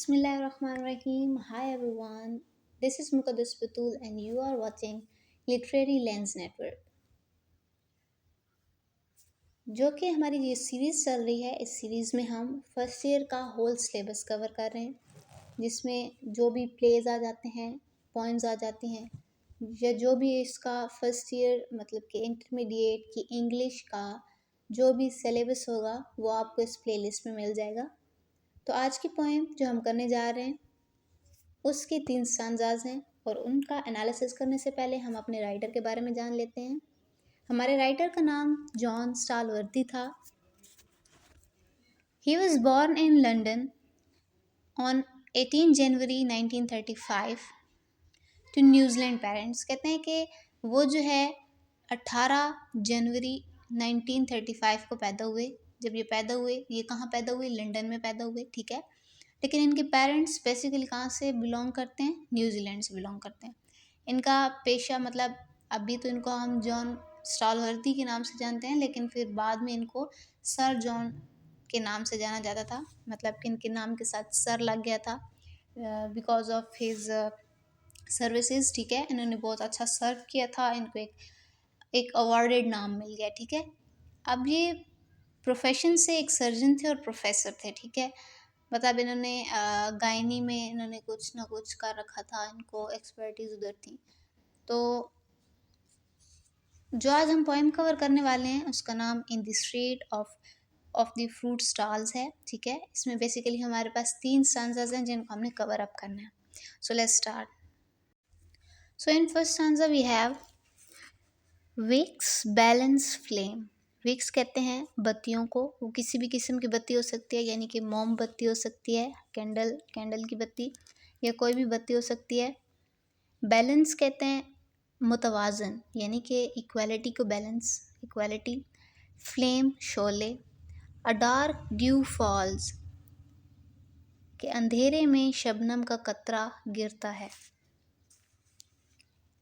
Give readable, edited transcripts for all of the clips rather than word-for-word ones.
Bismillahirrahmanirrahim. Hi everyone. This is Muqaddas Batul and you are watching Literary Lens Network. जो कि हमारी ये series चल रही है, इस सीरीज़ में हम फर्स्ट ईयर का होल सिलेबस कवर कर रहे हैं, जिसमें जो भी प्लेज आ जाते हैं, पोएम्स आ जाती हैं, या जो भी इसका फर्स्ट ईयर मतलब कि इंटरमीडिएट की इंग्लिश का जो भी सिलेबस होगा वो आपको इस प्लेलिस्ट में मिल जाएगा। तो आज की पोएम जो हम करने जा रहे हैं उसके 3 स्टांजाज़ हैं और उनका एनालिसिस करने से पहले हम अपने राइटर के बारे में जान लेते हैं। हमारे राइटर का नाम जॉन स्टालवर्दी था। He was born in London on 18 January 1935 to New Zealand parents. कहते हैं कि वो जो है 18 जनवरी 1935 को पैदा हुए। जब ये पैदा हुए, ये कहाँ पैदा हुए? लंदन में पैदा हुए, ठीक है। लेकिन इनके पेरेंट्स बेसिकली कहाँ से बिलोंग करते हैं? न्यूजीलैंड से बिलोंग करते हैं। इनका पेशा मतलब अभी तो इनको हम जॉन स्टालवर्दी के नाम से जानते हैं, लेकिन फिर बाद में इनको सर जॉन के नाम से जाना जाता था। मतलब कि इनके नाम के साथ सर लग गया था बिकॉज ऑफ हिज सर्विसेज, ठीक है। इन्होंने बहुत अच्छा सर्व किया था, इनको एक अवार्डेड नाम मिल गया, ठीक है। अब ये प्रोफेशन से एक सर्जन थे और प्रोफेसर थे, ठीक है। मतलब इन्होंने गायनी में इन्होंने कुछ ना कुछ कर रखा था, इनको एक्सपर्टीज उधर थी। तो जो आज हम पोएम कवर करने वाले हैं उसका नाम इन the street of the fruit stalls है, ठीक है। इसमें बेसिकली हमारे पास 3 स्टांजाज हैं जिनको हमने कवर अप करना है। So let's start. So in first stanza we have wicks balance flame. Wicks कहते हैं बत्तियों को, वो किसी भी किस्म की बत्ती हो सकती है, यानी कि मोमबत्ती हो सकती है, कैंडल की बत्ती, या कोई भी बत्ती हो सकती है। बैलेंस कहते हैं मुतवाज़न, यानी कि इक्वालिटी को बैलेंस, इक्वालिटी। फ्लेम शोले। अ डार्क ड्यू फॉल्स, के अंधेरे में शबनम का कतरा गिरता है।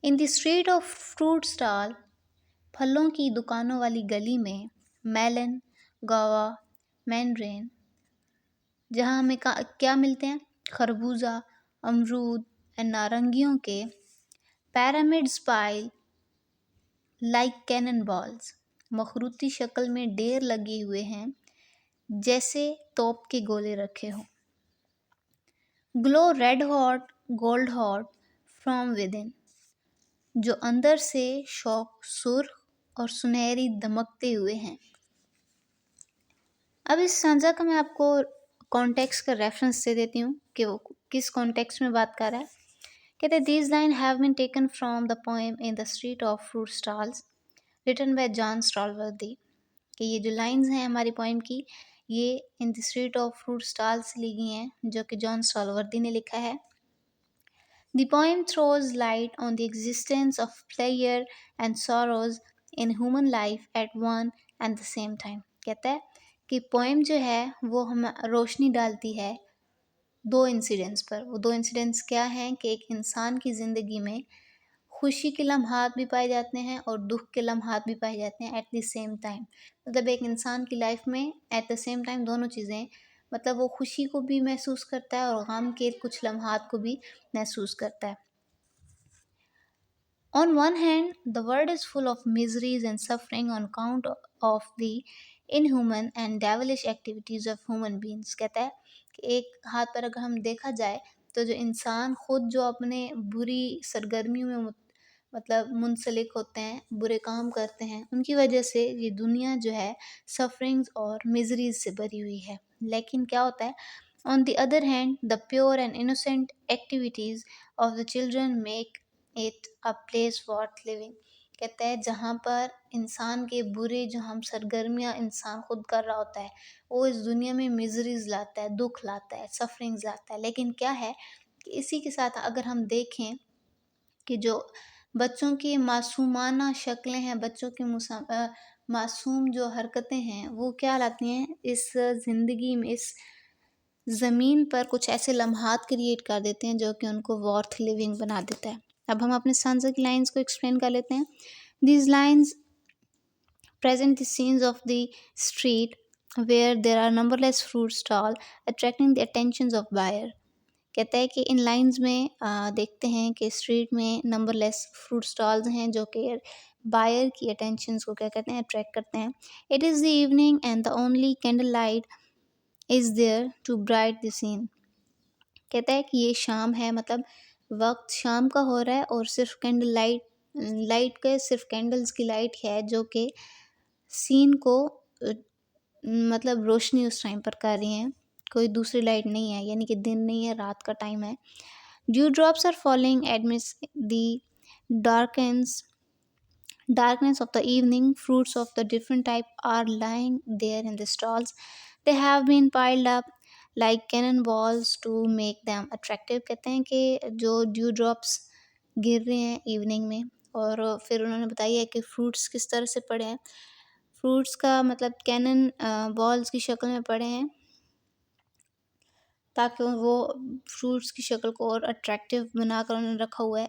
In the street of fruit stall, फलों की दुकानों वाली गली में, मेलन, गावा, मैंड्रेन, जहाँ हमें क्या मिलते हैं? खरबूजा, अमरूद और नारंगियों के pyramids pile like cannon balls, मखरूती शक्ल में ढेर लगे हुए हैं जैसे तोप के गोले रखे हों। Glow red hot gold hot from with in, जो अंदर से शौक सुर्ख और सुनहरी दमकते हुए हैं। अब इस सांझा का मैं आपको कॉन्टेक्स्ट का रेफरेंस दे देती हूँ कि वो किस कॉन्टेक्स्ट में बात कर रहा है। कहते हैं these line have been taken from the poem in the street of fruit stalls written by John Stallworthy. कि ये जो लाइंस हैं हमारी पोएम की, ये in the street of fruit stalls ली गई हैं, जो कि जॉन स्टालवर्दी ने लिखा है। The poem throws light on the existence of pleasure and sorrows in human life at one and the same time। कहता है कि पोएम जो है वो हम रोशनी डालती है 2 इंसिडेंट्स पर। वो 2 इंसिडेंट्स क्या हैं कि एक इंसान की ज़िंदगी में खुशी के लम्हात भी पाए जाते हैं और दुख के लम्हात भी पाए जाते हैं एट द सेम टाइम। मतलब एक इंसान की लाइफ में एट द सेम टाइम दोनों चीज़ें, मतलब वो खुशी को भी महसूस करता है और गम के कुछ लम्हात को भी महसूस करता है। On one hand, the world is full of miseries and suffering on account of the inhuman and devilish activities of human beings। कहता है कि एक हाथ पर अगर हम देखा जाए तो जो इंसान खुद जो अपने बुरी सरगर्मियों में मतलब मुंसलिक होते हैं, बुरे काम करते हैं, उनकी वजह से ये दुनिया जो है सफरिंग्स और मिजरीज से भरी हुई है। लेकिन क्या होता है, on the other hand the pure and innocent activities of the children make it a place worth living. कहता है जहाँ पर इंसान के बुरे जो हम सरगर्मियाँ इंसान खुद कर रहा होता है, वो इस दुनिया में मिजरीज लाता है, दुख लाता है, सफरिंग्स लाता है। लेकिन क्या है कि इसी के साथ अगर हम देखें कि जो बच्चों की मासूमाना शक्लें हैं, बच्चों की मासूम जो हरकतें हैं, वो क्या लाती हैं इस ज़िंदगी में, इस ज़मीन पर कुछ ऐसे लम्हात क्रिएट कर देते हैं जो कि उनको वर्थ लिविंग बना देता है। अब हम अपने सांझा की लाइंस को एक्सप्लेन कर लेते हैं। These lines present the scenes of the street where there are numberless fruit stalls attracting the attentions of buyer। कहता है कि इन लाइन्स में देखते हैं कि स्ट्रीट में नंबरलेस फ्रूट स्टॉल्स हैं जो कि बायर की अटेंशंस को क्या कहते हैं, अट्रैक्ट करते हैं। It is the evening and the only candle light is there to bright the scene. कहता है कि ये शाम है, मतलब वक्त शाम का हो रहा है और सिर्फ कैंडल लाइट लाइट के सिर्फ कैंडल्स की लाइट है जो कि सीन को मतलब रोशनी उस टाइम पर कर रही हैं। कोई दूसरी लाइट नहीं है, यानी कि दिन नहीं है, रात का टाइम है। Dew drops are falling admits the darkens darkness of the evening. Fruits of the different type are lying there in the stalls. They have been piled up like cannonballs to make them attractive। कहते हैं कि जो due drops गिर रहे हैं evening में, और फिर उन्होंने बताया है कि फ्रूट्स किस तरह से पड़े हैं। फ्रूट्स का मतलब कैनन बॉल्स की शक्ल में पड़े हैं, ताकि वो फ्रूट्स की शक्ल को और अट्रैक्टिव बनाकर उन्होंने रखा हुआ है,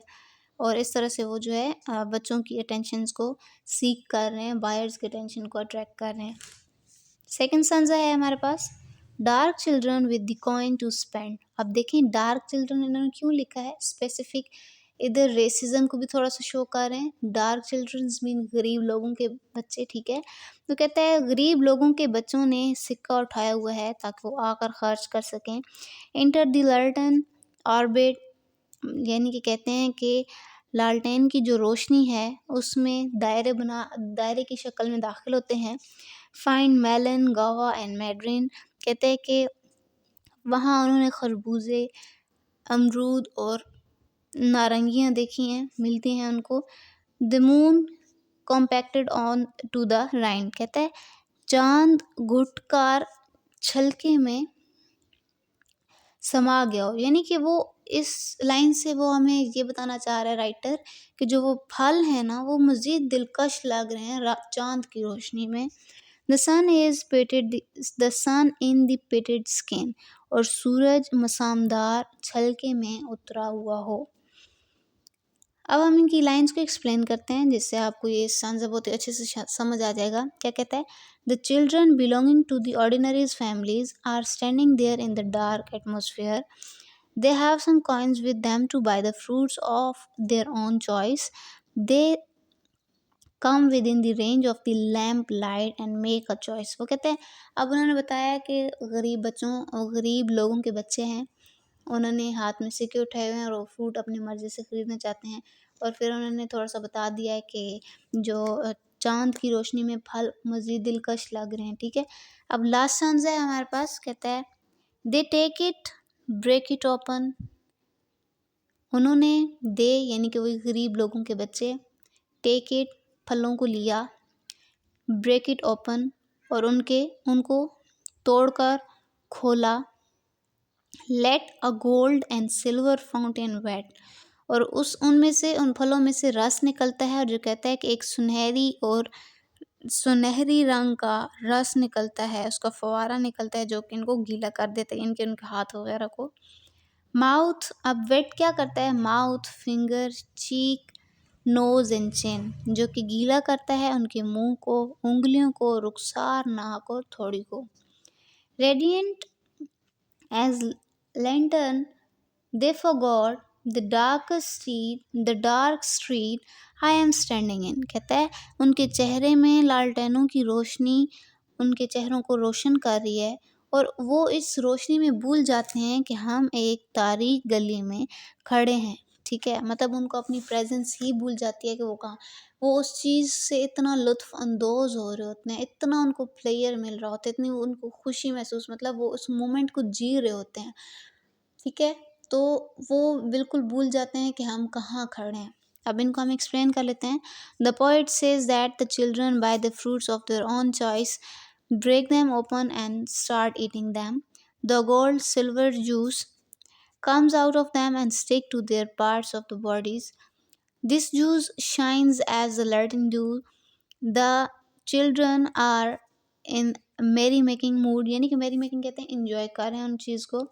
और इस तरह से वो जो है बच्चों की अटेंशंस को सीक कर रहे हैं, बायर्स की अटेंशन को अट्रैक्ट कर रहे हैं। सेकंड स्टैंजा है हमारे पास, dark children with the coin to spend. अब देखें डार्क चिल्ड्रन इन्होंने क्यों लिखा है स्पेसिफिक, इधर रेसिज्म को भी थोड़ा सा शो कर रहे हैं। डार्क चिल्ड्रंस मीन गरीब लोगों के बच्चे, ठीक है। तो कहता है गरीब लोगों के बच्चों ने सिक्का उठाया हुआ है ताकि वो आकर खर्च कर सकें। इंटर द लालटेन ऑर्बिट, यानी कि कहते हैं कि लालटेन की जो रोशनी है उसमें दायरे की शक्ल में दाखिल होते हैं। फाइंड मेलन गावा एंड मैड्रिन, कहते हैं कि वहाँ उन्होंने खरबूजे, अमरूद और नारंगियाँ देखी हैं, मिलती हैं उनको। The moon compacted on to the rind, कहता है चांद घुटकार छलके में समा गया हो। यानी कि वो इस लाइन से वो हमें ये बताना चाह रहा है राइटर कि जो वो फल हैं ना वो मज़ीद दिलकश लग रहे हैं चांद की रोशनी में। The sun is painted the sun in the painted skin, और सूरज मसामदार छलके में उतरा हुआ हो। अब हम इनकी लाइंस को एक्सप्लेन करते हैं जिससे आपको ये स्टैंज़ा बहुत ही अच्छे से समझ आ जाएगा। क्या कहता है, the children belonging to the ordinaries families are standing there in the dark atmosphere. They have some coins with them to buy the fruits of their own choice. They come with in the range of the lamp light and make a choice. वो कहते हैं, अब उन्होंने बताया कि गरीब बच्चों और गरीब लोगों के बच्चे हैं, उन्होंने हाथ में सिक्के उठाए हुए हैं और वो फ्रूट अपनी मर्ज़ी से ख़रीदना चाहते हैं। और फिर उन्होंने थोड़ा-सा बता दिया है कि जो चाँद की रोशनी में फल मज़ीद दिलकश लग रहे हैं, ठीक है। अब लास्ट स्टैंज़ा है हमारे पास, कहता है they take it break it open. उन्होंने दे यानी कि वही गरीब लोगों के बच्चे, टेक इट फलों को लिया, ब्रेक इट ओपन और उनको तोड़कर खोला, let a gold and silver fountain wet, और उनमें से उन फलों में से रस निकलता है, और जो कहता है कि एक सुनहरी और सुनहरी रंग का रस निकलता है, उसका फव्वारा निकलता है जो कि इनको गीला कर देता है, इनके उनके हाथ वगैरह को। माउथ, अब वेट क्या करता है, mouth, finger, cheek, nose and chin, जो कि गीला करता है उनके मुंह को, उंगलियों को, रुखसार, नाक और थोड़ी को। Radiant as lantern, they forgot the dark street I am standing in। कहता है उनके चेहरे में लालटेनों की रोशनी उनके चेहरों को रोशन कर रही है, और वो इस रोशनी में भूल जाते हैं कि हम एक तारीक गली में खड़े हैं, ठीक है। मतलब उनको अपनी प्रेजेंस ही भूल जाती है कि वो कहाँ, वो उस चीज़ से इतना लुत्फ़ अंदोज़ हो रहे होते हैं, इतना उनको प्लेयर मिल रहा होता है, इतनी उनको खुशी महसूस, मतलब वो उस मोमेंट को जी रहे होते हैं, ठीक है। तो वो बिल्कुल भूल जाते हैं कि हम कहाँ खड़े हैं। अब इनको हम एक्सप्लेन कर लेते हैं। The poet says that the children by the fruits of their own choice, break them open and start eating them. The gold silver juice comes out of them and stick to their parts of the bodies. This juice shines as the Latin dew. The children are in merry making mood, यानी कि merry making कहते हैं enjoy कर रहे हैं उन चीज़ को।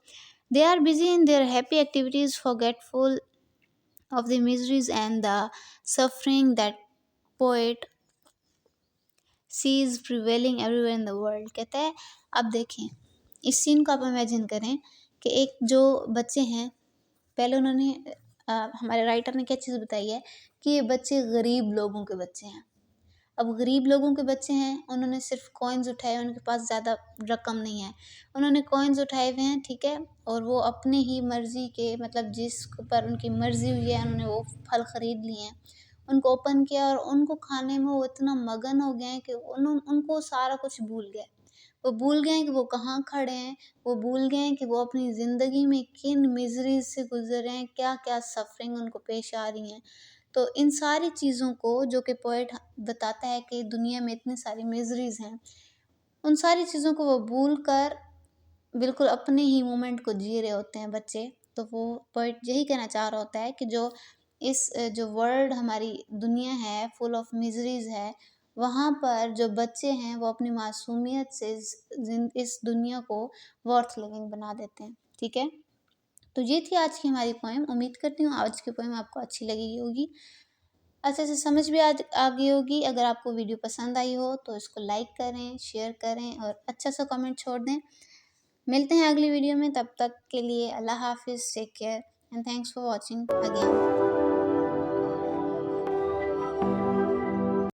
They are busy in their happy activities, forgetful of the miseries and the suffering that poet sees prevailing everywhere in the world। कहता है अब देखें इस सीन को आप इमेजिन करें कि एक जो बच्चे हैं, पहले उन्होंने हमारे राइटर ने क्या चीज़ बताई है कि ये बच्चे गरीब लोगों के बच्चे हैं। अब गरीब लोगों के बच्चे हैं, उन्होंने सिर्फ़ कॉइन्स उठाए, उनके पास ज़्यादा रकम नहीं है। उन्होंने कॉइन्स उठाए हुए हैं, ठीक है? और वो अपने ही मर्ज़ी के, मतलब जिस पर उनकी मर्ज़ी हुई है, उन्होंने वो फल खरीद लिए हैं। उनको ओपन किया और उनको खाने में वो इतना मगन हो गए हैं कि उनको सारा कुछ भूल गए। वो भूल गए हैं कि वो कहाँ खड़े हैं, वो भूल गए हैं कि वो अपनी ज़िंदगी में किन मिज़रीज़ से गुज़र रहे हैं, क्या-क्या सफ़रिंग उनको पेश आ रही हैं। तो इन सारी चीज़ों को, जो कि पोएट बताता है कि दुनिया में इतनी सारी मिज़रीज़ हैं, उन सारी चीज़ों को वो भूल कर बिल्कुल अपने ही मोमेंट को जी रहे होते हैं बच्चे। तो वो पोएट यही कहना चाह रहा होता है कि जो वर्ल्ड, हमारी दुनिया है, फुल ऑफ मिज़रीज़ है, वहाँ पर जो बच्चे हैं वो अपनी मासूमियत से इस दुनिया को वर्थ लिविंग बना देते हैं। ठीक है? तो ये थी आज की हमारी पोएम। उम्मीद करती हूँ आज की पोएम आपको अच्छी लगी होगी। अच्छे से समझ भी आ गई होगी। अगर आपको वीडियो पसंद आई हो तो इसको लाइक करें, शेयर करें और अच्छा सा कमेंट छोड़ दें। मिलते हैं अगली वीडियो में, तब तक के लिए अल्लाह हाफ़िज़, take care and thanks for watching again.